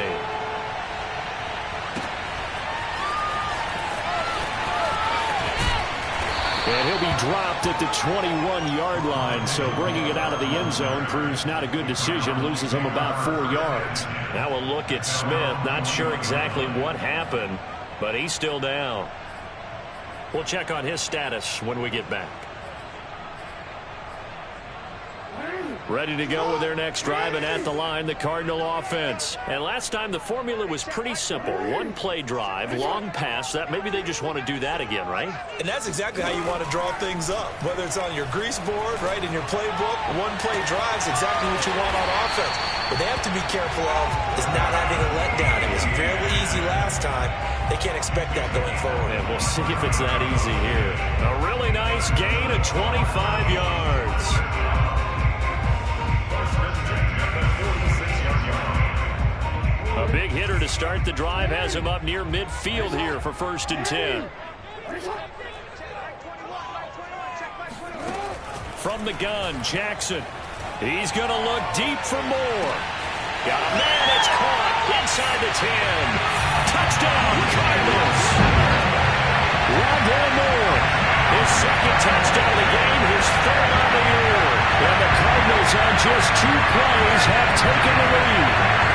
And he'll be dropped at the 21-yard line, so bringing it out of the end zone proves not a good decision, loses him about 4 yards. Now we'll look at Smith, not sure exactly what happened, but he's still down. We'll check on his status when we get back. Ready to go with their next drive, and at the line, the Cardinal offense. And last time, the formula was pretty simple. One play drive, long pass. That maybe they just want to do that again, right? And that's exactly how you want to draw things up. Whether it's on your grease board, right, in your playbook, one play drive is exactly what you want on offense. What they have to be careful of is not having a letdown. It was fairly easy last time. They can't expect that going forward. And we'll see if it's that easy here. A really nice gain of 25 yards. A big hitter to start the drive has him up near midfield here for 1st and 10. From the gun, Jackson. He's going to look deep for more. Got a man, it's caught inside the 10. Touchdown, Cardinals. Rondell Moore, his second touchdown of the game, his 3rd on the year. And the Cardinals on just 2 plays have taken the lead.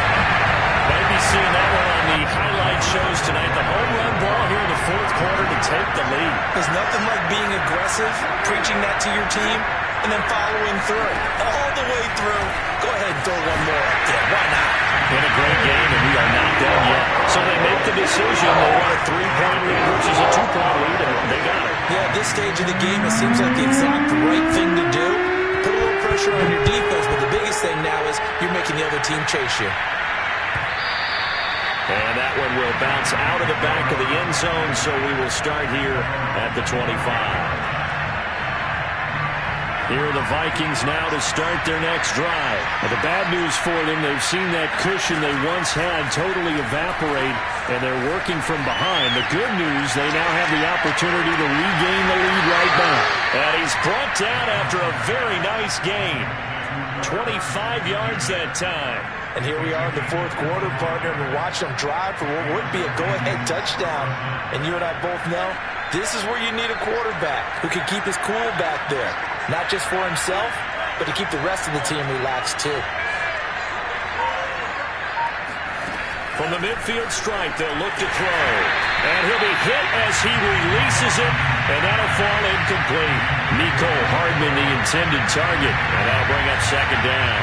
Maybe seeing that one on the highlight shows tonight. The home run ball here in the 4th quarter to take the lead. There's nothing like being aggressive, preaching that to your team, and then following through. All the way through. Go ahead and throw one more up there. Why not? Been a great game, and we are not done yet. So they make the decision. They want a 3-point lead versus a 2-point lead, and they got it. Yeah, at this stage of the game, it seems like the exact right thing to do. Put a little pressure on your defense, but the biggest thing now is you're making the other team chase you. And that one will bounce out of the back of the end zone, so we will start here at the 25. Here are the Vikings now to start their next drive. Well, the bad news for them, they've seen that cushion they once had totally evaporate, and they're working from behind. The good news, they now have the opportunity to regain the lead right back. And he's brought down after a very nice gain. 25 yards that time. And here we are in the 4th quarter, partner, and watch them drive for what would be a go-ahead touchdown. And you and I both know this is where you need a quarterback who can keep his cool back there. Not just for himself, but to keep the rest of the team relaxed too. From the midfield stripe, they'll look to throw. And he'll be hit as he releases it, and that'll fall incomplete. Nico Hardman, the intended target, and that'll bring up 2nd down.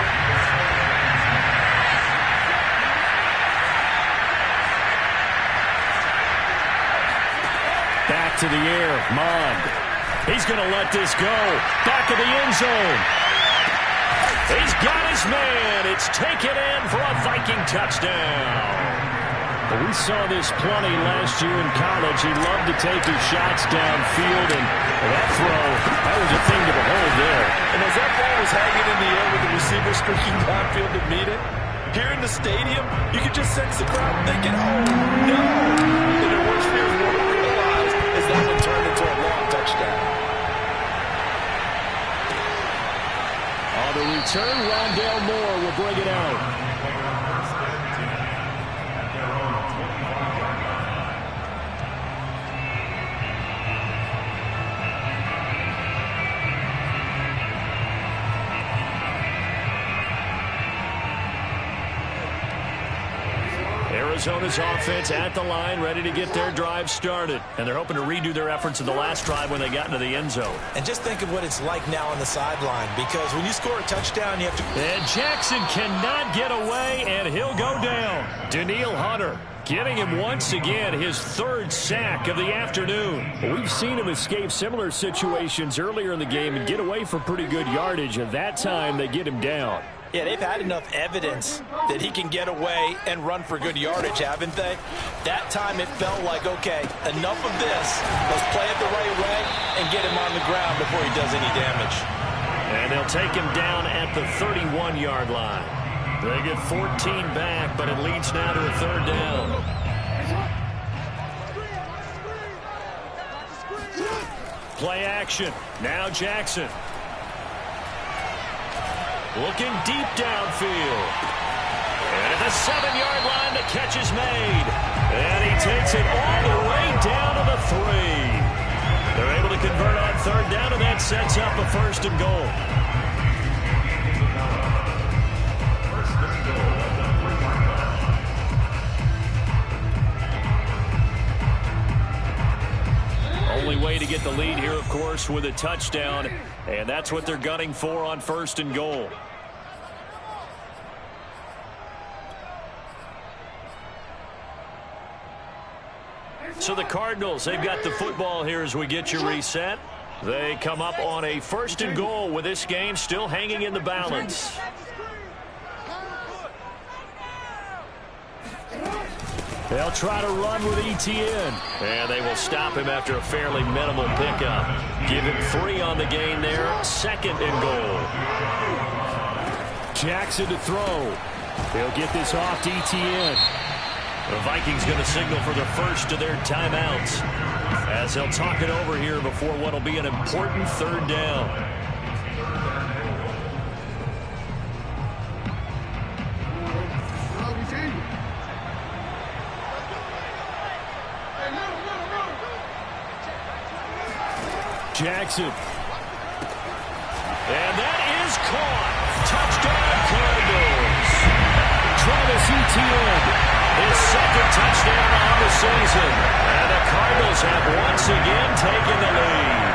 Back to the air, Mond. He's going to let this go. Back of the end zone. He's got his man. It's taken in for a Viking touchdown. Well, we saw this plenty last year in college. He loved to take his shots downfield, and that throw, that was a thing to behold there. And as that ball was hanging in the air with the receiver streaking downfield to meet it, here in the stadium, you could just sense the crowd thinking, oh, no. And their worst fears were realized as that one turned into a long touchdown. On the return, Rondell Moore will bring it out. Arizona's offense at the line, ready to get their drive started. And they're hoping to redo their efforts in the last drive when they got into the end zone. And just think of what it's like now on the sideline, because when you score a touchdown, you have to... And Jackson cannot get away, and he'll go down. Daniil Hunter getting him once again his third sack of the afternoon. Well, we've seen him escape similar situations earlier in the game and get away for pretty good yardage, and that time they get him down. Yeah, they've had enough evidence that he can get away and run for good yardage, haven't they? That time it felt like, okay, enough of this. Let's play it the right way and get him on the ground before he does any damage. And they'll take him down at the 31-yard line. They get 14 back, but it leads now to a third down. Play action. Now Jackson. Looking deep downfield. And at the 7-yard line, the catch is made. And he takes it all the way down to the 3. They're able to convert on third down, and that sets up a first and goal. Only way to get the lead here, of course, with a touchdown, and that's what they're gunning for on first and goal. So the Cardinals, they've got the football here as we get you reset. They come up on a first and goal with this game still hanging in the balance. They'll try to run with Etienne. And they will stop him after a fairly minimal pickup. Give him 3 on the gain there. Second and goal. Jackson to throw. They'll get this off to Etienne. The Vikings going to signal for the first of their timeouts as they'll talk it over here before what will be an important third down. Jackson. And that is caught. Touchdown, Cardinals. Travis Etienne. His second touchdown on the season. And the Cardinals have once again taken the lead.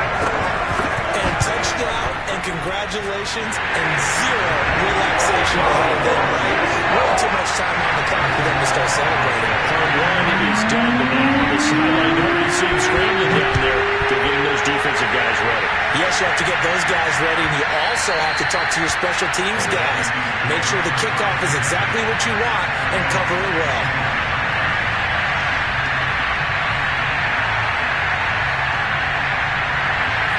And touchdown and congratulations and zero relaxation ahead of them, right? Way too much time on the clock for them to start celebrating. Part one is done, but now on the sideline, you see him scrambling down there. They're getting those defensive guys ready. Yes, you have to get those guys ready, and you also have to talk to your special teams guys. Make sure the kickoff is exactly what you want and cover it well.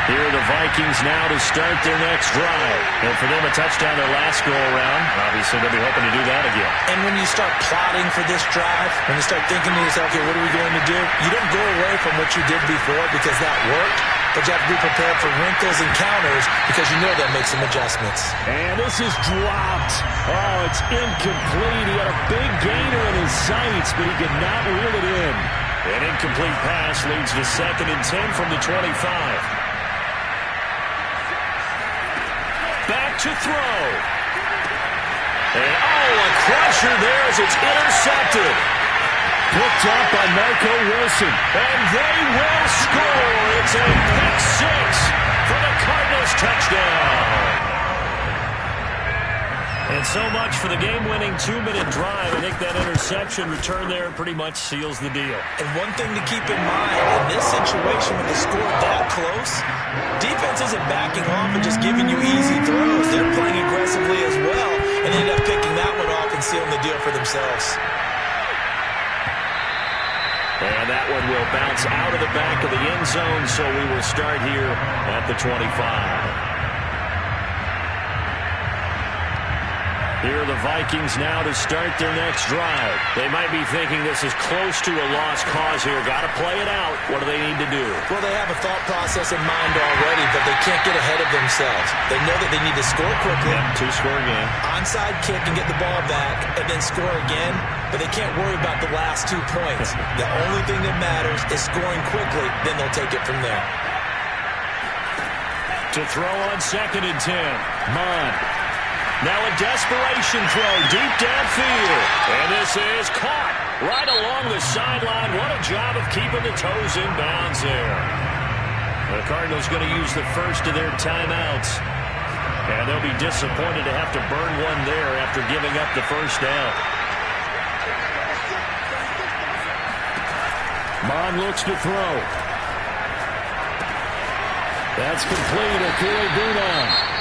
Here are the Vikings now to start their next drive. And for them, a touchdown their last go-around. Obviously, they'll be hoping to do that again. And when you start plotting for this drive, when you start thinking to yourself, okay, what are we going to do? You don't go away from what you did before because that worked, but you have to be prepared for wrinkles and counters because you know that makes some adjustments. And this is dropped. Oh, it's incomplete. He had a big gainer in his sights, but he could not reel it in. An incomplete pass leads to 2nd and 10 from the 25. Back to throw. And a crusher there as it's intercepted. Picked up by Marco Wilson. And they will score. It's a pick 6 for the Cardinals touchdown. And so much for the game-winning 2-minute drive. I think that interception return there pretty much seals the deal. And one thing to keep in mind, in this situation with the score that close, defense isn't backing off and just giving you easy throws. They're playing aggressively as well and end up picking that one off and sealing the deal for themselves. And that one will bounce out of the back of the end zone, so we will start here at the 25. Here are the Vikings now to start their next drive. They might be thinking this is close to a lost cause here. Got to play it out. What do they need to do? Well, they have a thought process in mind already, but they can't get ahead of themselves. They know that they need to score quickly. Yep, 2-score game. Onside kick and get the ball back and then score again, but they can't worry about the last 2 points. The only thing that matters is scoring quickly, then they'll take it from there. To throw on 2nd and 10. Mond. Now a desperation throw deep downfield. And this is caught right along the sideline. What a job of keeping the toes in bounds there. The Cardinals going to use the first of their timeouts. And they'll be disappointed to have to burn one there after giving up the first down. Mon looks to throw. That's complete. Akure-Bunan.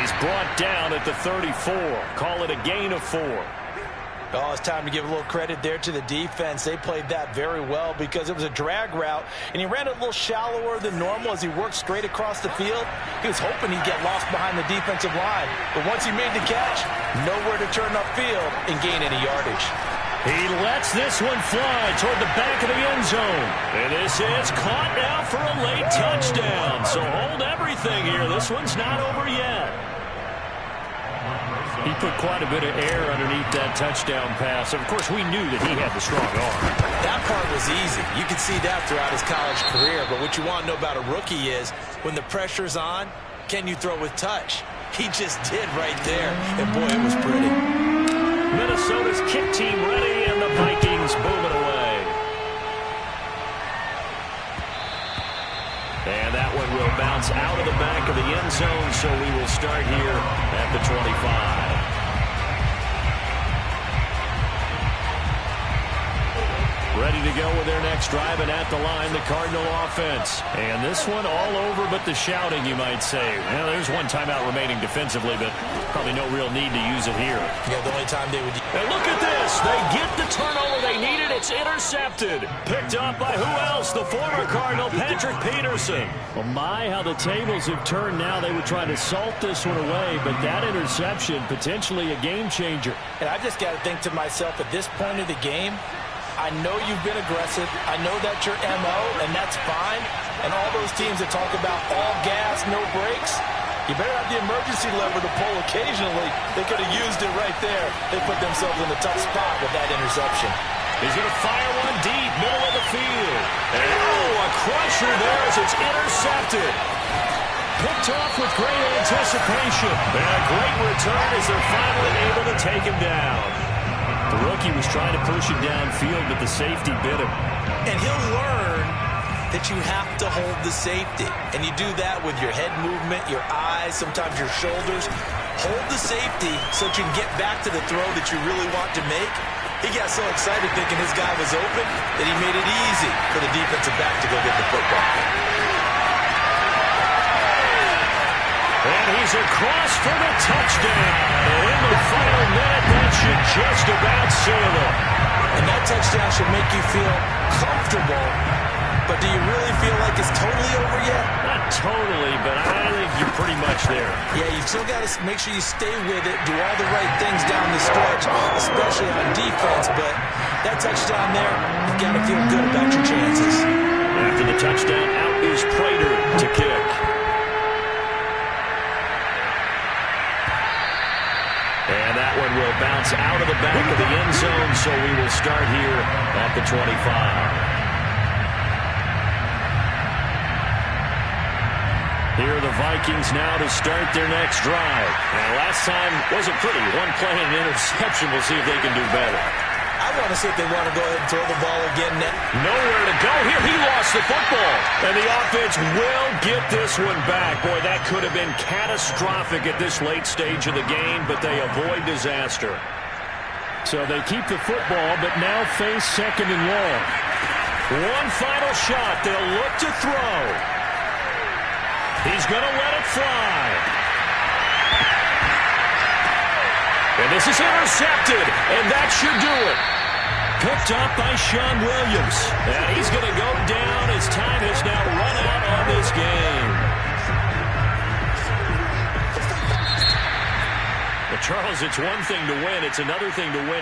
He's brought down at the 34. Call it a gain of 4. Oh, it's time to give a little credit there to the defense. They played that very well because it was a drag route, and he ran a little shallower than normal as he worked straight across the field. He was hoping he'd get lost behind the defensive line, but once he made the catch, nowhere to turn upfield and gain any yardage. He lets this one fly toward the back of the end zone. And this is caught now for a late touchdown. So hold everything here. This one's not over yet. He put quite a bit of air underneath that touchdown pass. Of course, we knew that he had the strong arm. That part was easy. You could see that throughout his college career. But what you want to know about a rookie is when the pressure's on, can you throw with touch? He just did right there. And, boy, it was pretty. Minnesota's kick team ready, and the Vikings boom it away. And that one will bounce out of the back of the end zone, so we will start here at the 25. Ready to go with their next drive, and at the line, the Cardinal offense. And this one all over but the shouting, you might say. Well, there's one timeout remaining defensively, but probably no real need to use it here. Yeah, the only time they would... And look at this. They get the turnover they needed. It's intercepted. Picked up by who else? The former Cardinal, Patrick Peterson. Well, my, how the tables have turned now. They were trying to salt this one away, but that interception, potentially a game changer. And I just got to think to myself, at this point of the game, I know you've been aggressive. I know that's your MO, and that's fine. And all those teams that talk about all gas, no brakes, you better have the emergency lever to pull occasionally. They could have used it right there. They put themselves in a tough spot with that interception. He's going to fire one deep, middle of the field. And oh, a crusher there as it's intercepted. Picked off with great anticipation. And a great return as they're finally able to take him down. The rookie was trying to push it downfield, but the safety bit him. And he'll learn that you have to hold the safety. And you do that with your head movement, your eyes, sometimes your shoulders. Hold the safety so that you can get back to the throw that you really want to make. He got so excited thinking his guy was open that he made it easy for the defensive back to go get the football. And he's across for the touchdown. And in the final minute, that should just about seal it. And that touchdown should make you feel comfortable. But do you really feel like it's totally over yet? Not totally, but I think you're pretty much there. Yeah, you've still got to make sure you stay with it, do all the right things down the stretch, especially on defense. But that touchdown there, you've got to feel good about your chances. After the touchdown, out is Prater to kick. And that one will bounce out of the back of the end zone, so we will start here at the 25. Here are the Vikings now to start their next drive. And last time wasn't pretty. One play and an interception. We'll see if they can do better. I want to see if they want to go ahead and throw the ball again now. Nowhere to go. Here he lost the football. And the offense will get this one back. Boy, that could have been catastrophic at this late stage of the game, but they avoid disaster. So they keep the football, but now face second and long. One final shot. They'll look to throw. He's going to let it fly. And this is intercepted, and that should do it. Picked up by Sean Williams. And he's going to go down as time has now run out on this game. Well, Charles, it's one thing to win. It's another thing to win